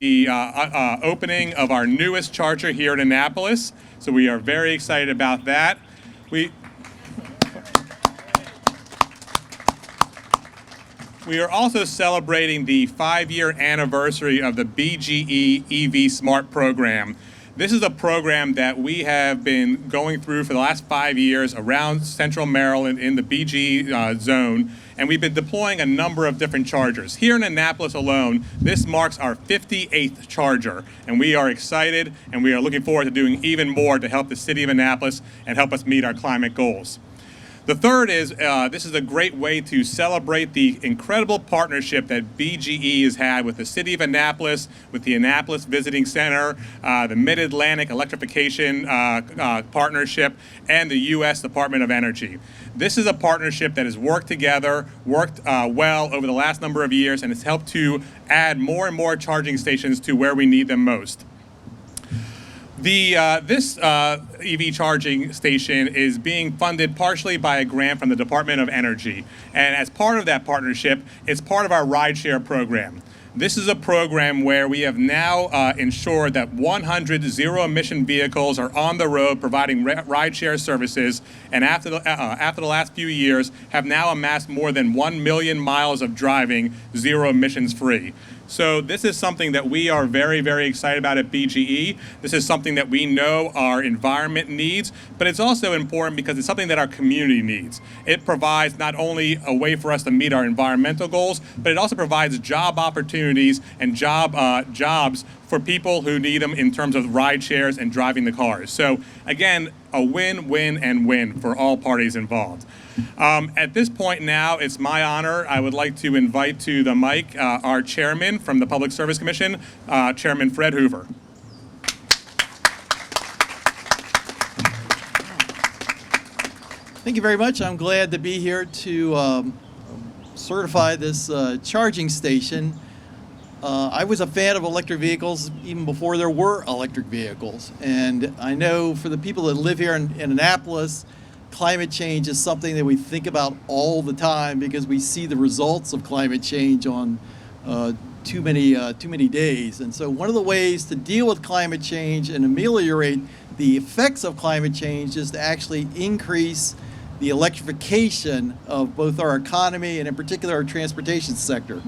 the opening of our newest charger here in Annapolis. So we are very excited about that. We are also celebrating the 5-year anniversary of the BGE EV Smart program. This is a program that we have been going through for the last 5 years around Central Maryland in the BGE zone, and we've been deploying a number of different chargers. Here in Annapolis alone, this marks our 58th charger, and we are excited and we are looking forward to doing even more to help the city of Annapolis and help us meet our climate goals. The third is, this is a great way to celebrate the incredible partnership that BGE has had with the City of Annapolis, with the Annapolis Visiting Center, the Mid-Atlantic Electrification Partnership, and the U.S. Department of Energy. This is a partnership that has worked well over the last number of years, and has helped to add more and more charging stations to where we need them most. This EV charging station is being funded partially by a grant from the Department of Energy. And as part of that partnership, it's part of our rideshare program. This is a program where we have now ensured that 100 zero-emission vehicles are on the road providing rideshare services, and after the last few years have now amassed more than 1 million miles of driving zero emissions free. So this is something that we are very, very excited about at BGE. This is something that we know our environment needs, but it's also important because it's something that our community needs. It provides not only a way for us to meet our environmental goals, but it also provides job opportunities and jobs for people who need them in terms of ride shares and driving the cars. So again, a win, win, and win for all parties involved. At this point now, it's my honor. I would like to invite to the mic our chairman from the Public Service Commission, Chairman Fred Hoover. Thank you very much. I'm glad to be here to certify this charging station. I was a fan of electric vehicles even before there were electric vehicles. And I know for the people that live here in Annapolis, climate change is something that we think about all the time because we see the results of climate change on too many days. And so one of the ways to deal with climate change and ameliorate the effects of climate change is to actually increase the electrification of both our economy and in particular our transportation sector.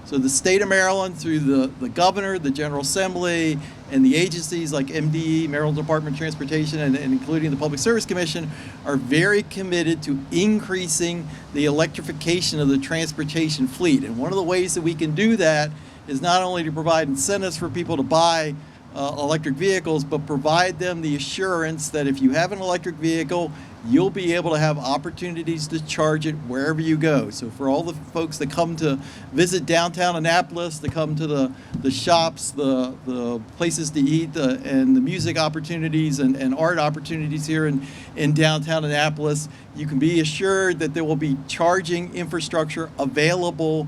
So the state of Maryland, through the governor, the General Assembly, and the agencies like MDE, Maryland Department of Transportation, and including the Public Service Commission, are very committed to increasing the electrification of the transportation fleet. And one of the ways that we can do that is not only to provide incentives for people to buy electric vehicles, but provide them the assurance that if you have an electric vehicle, you'll be able to have opportunities to charge it wherever you go. So for all the folks that come to visit downtown Annapolis, to come to the shops, the places to eat, and the music opportunities and art opportunities here in downtown Annapolis, you can be assured that there will be charging infrastructure available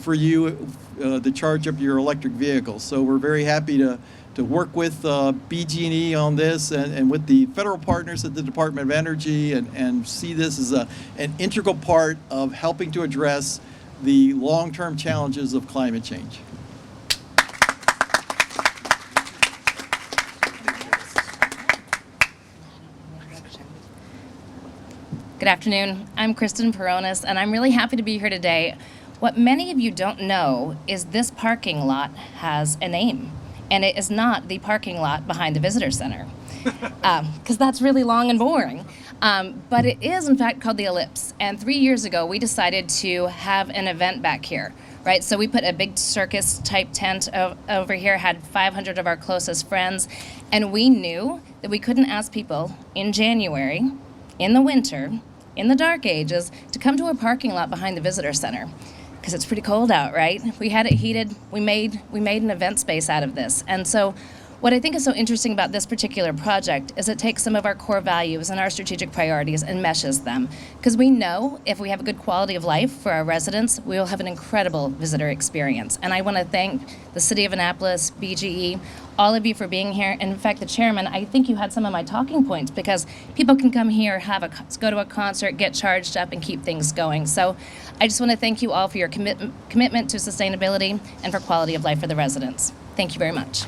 for you to charge up your electric vehicles. So we're very happy to work with BGE on this and with the federal partners at the Department of Energy and see this as an integral part of helping to address the long-term challenges of climate change. Good afternoon. I'm Kristen Peronis, and I'm really happy to be here today. What many of you don't know is this parking lot has a name. And it is not the parking lot behind the visitor center, because that's really long and boring. But it is, in fact, called the Ellipse. And 3 years ago, we decided to have an event back here, right? So we put a big circus-type tent over here, had 500 of our closest friends, and we knew that we couldn't ask people in January, in the winter, in the dark ages, to come to a parking lot behind the visitor center. Because it's pretty cold out, right? We had it heated. We made an event space out of this. And so what I think is so interesting about this particular project is it takes some of our core values and our strategic priorities and meshes them. Because we know if we have a good quality of life for our residents, we will have an incredible visitor experience. And I want to thank the City of Annapolis, BGE, all of you for being here. And in fact, the chairman, I think you had some of my talking points because people can come here, go to a concert, get charged up, and keep things going. So I just want to thank you all for your commitment to sustainability and for quality of life for the residents. Thank you very much.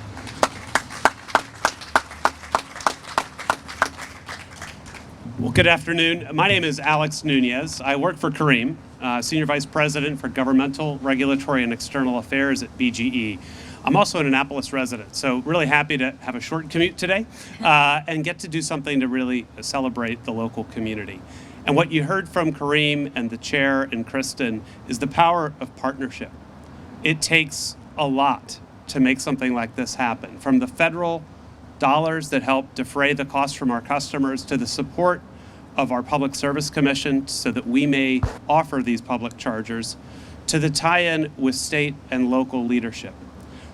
Well, good afternoon. My name is Alex Nunez. I work for Kareem, Senior Vice President for Governmental, Regulatory, and External Affairs at BGE. I'm also an Annapolis resident, so really happy to have a short commute today and get to do something to really celebrate the local community. And what you heard from Kareem and the chair and Kristen is the power of partnership. It takes a lot to make something like this happen, from the federal dollars that help defray the costs from our customers to the support of our Public Service Commission so that we may offer these public chargers, to the tie-in with state and local leadership.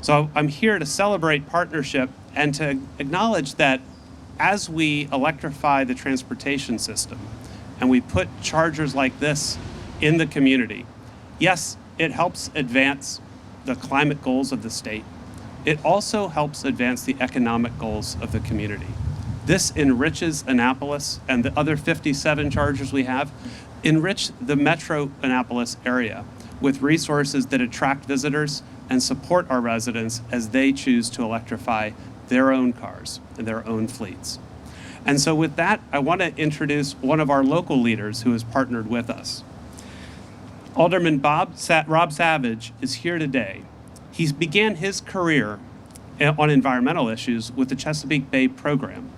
So I'm here to celebrate partnership and to acknowledge that as we electrify the transportation system and we put chargers like this in the community, yes, it helps advance the climate goals of the state. It also helps advance the economic goals of the community. This enriches Annapolis, and the other 57 chargers we have enrich the metro Annapolis area with resources that attract visitors and support our residents as they choose to electrify their own cars and their own fleets. And so with that, I want to introduce one of our local leaders who has partnered with us. Alderman Rob Savage is here today. He began his career on environmental issues with the Chesapeake Bay program.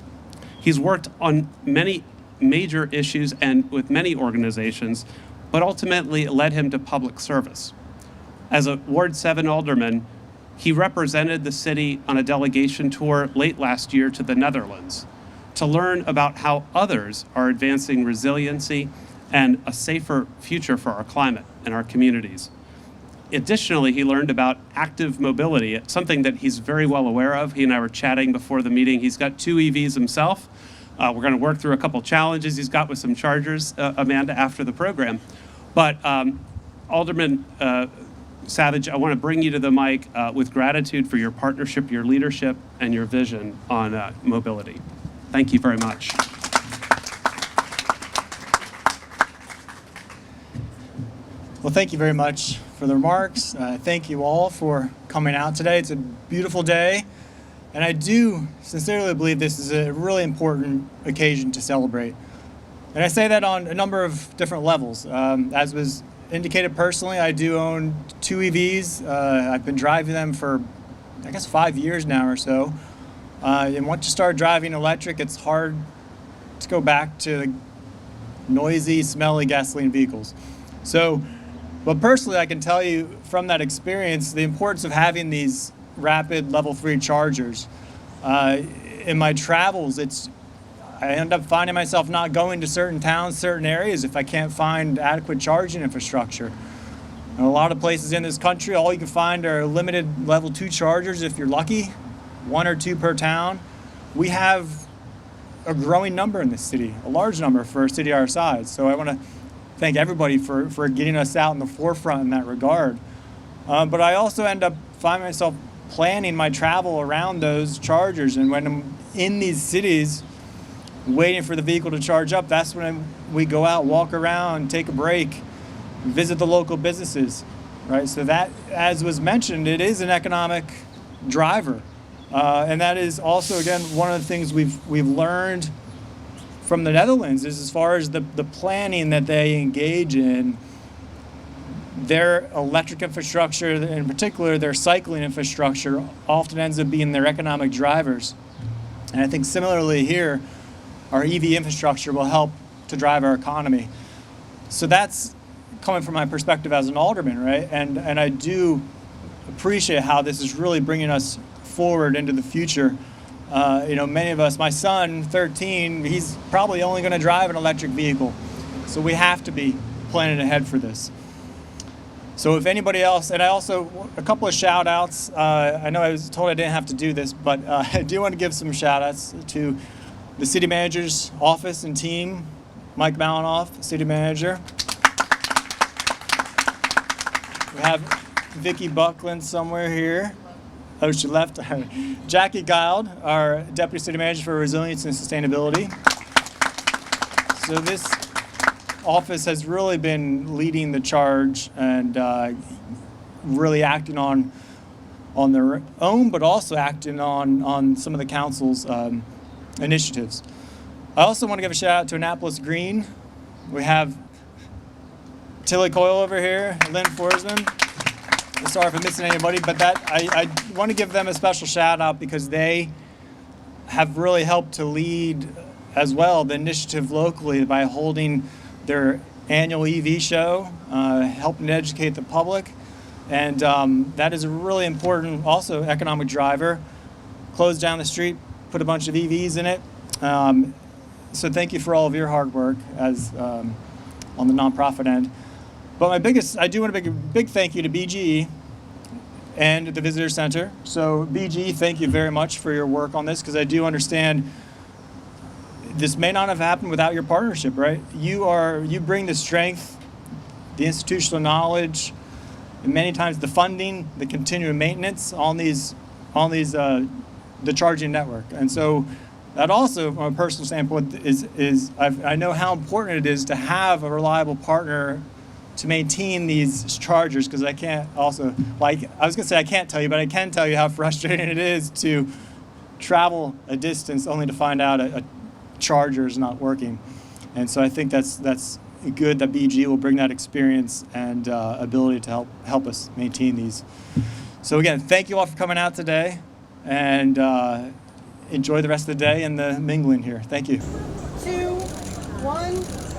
He's worked on many major issues and with many organizations, but ultimately it led him to public service. As a Ward 7 alderman, he represented the city on a delegation tour late last year to the Netherlands to learn about how others are advancing resiliency and a safer future for our climate and our communities. Additionally, he learned about active mobility, something that he's very well aware of. He and I were chatting before the meeting. He's got 2 EVs himself. We're going to work through a couple challenges he's got with some chargers, Amanda, after the program. But Alderman Savage, I want to bring you to the mic with gratitude for your partnership, your leadership, and your vision on mobility. Thank you very much. Well, thank you very much for the remarks. Thank you all for coming out today. It's a beautiful day, and I do sincerely believe this is a really important occasion to celebrate. And I say that on a number of different levels. As was indicated personally, I do own 2 EVs. I've been driving them for, I guess, 5 years now or so. And once you start driving electric, it's hard to go back to noisy, smelly gasoline vehicles. But personally, I can tell you from that experience the importance of having these rapid level 3 chargers. In my travels, I end up finding myself not going to certain towns, certain areas if I can't find adequate charging infrastructure. In a lot of places in this country, all you can find are limited level 2 chargers if you're lucky, 1 or 2 per town. We have a growing number in this city, a large number for a city our size. So I want to thank everybody for getting us out in the forefront in that regard. But I also end up finding myself planning my travel around those chargers. And when I'm in these cities waiting for the vehicle to charge up, that's when we go out, walk around, take a break, visit the local businesses, right? So that, as was mentioned, it is an economic driver. And that is also, again, one of the things we've learned from the Netherlands is as far as the planning that they engage in, their electric infrastructure, in particular their cycling infrastructure, often ends up being their economic drivers. And I think similarly here, our EV infrastructure will help to drive our economy. So that's coming from my perspective as an alderman, right? And I do appreciate how this is really bringing us forward into the future. Many of us, my son, 13, he's probably only going to drive an electric vehicle. So we have to be planning ahead for this. So if anybody else, and I also, a couple of shout outs. I know I was told I didn't have to do this, but I do want to give some shout outs to the city manager's office and team, Mike Malinoff, city manager. We have Vicki Buckland somewhere here. Oh, she left. Jackie Guild, our Deputy City Manager for Resilience and Sustainability. So this office has really been leading the charge and really acting on on their own, but also acting on some of the council's initiatives. I also want to give a shout out to Annapolis Green. We have Tilly Coyle over here, Lynn Forsman. Sorry if I'm missing anybody, but I want to give them a special shout out because they have really helped to lead as well the initiative locally by holding their annual EV show, helping to educate the public. And that is a really important, also economic driver. Closed down the street, put a bunch of EVs in it. So thank you for all of your hard work as on the nonprofit end. But I do want to make a big thank you to BGE and the Visitor Center. So BGE, thank you very much for your work on this, because I do understand this may not have happened without your partnership, right? You bring the strength, the institutional knowledge, and many times the funding, the continuing maintenance on the charging network. And so that also, from a personal standpoint, I know how important it is to have a reliable partner to maintain these chargers, because I can't also, like, I was gonna say I can't tell you, but I can tell you how frustrating it is to travel a distance only to find out a charger is not working. And so I think that's good that BG will bring that experience and ability to help us maintain these. So again, thank you all for coming out today, and enjoy the rest of the day and the mingling here. Thank you. 2, 1.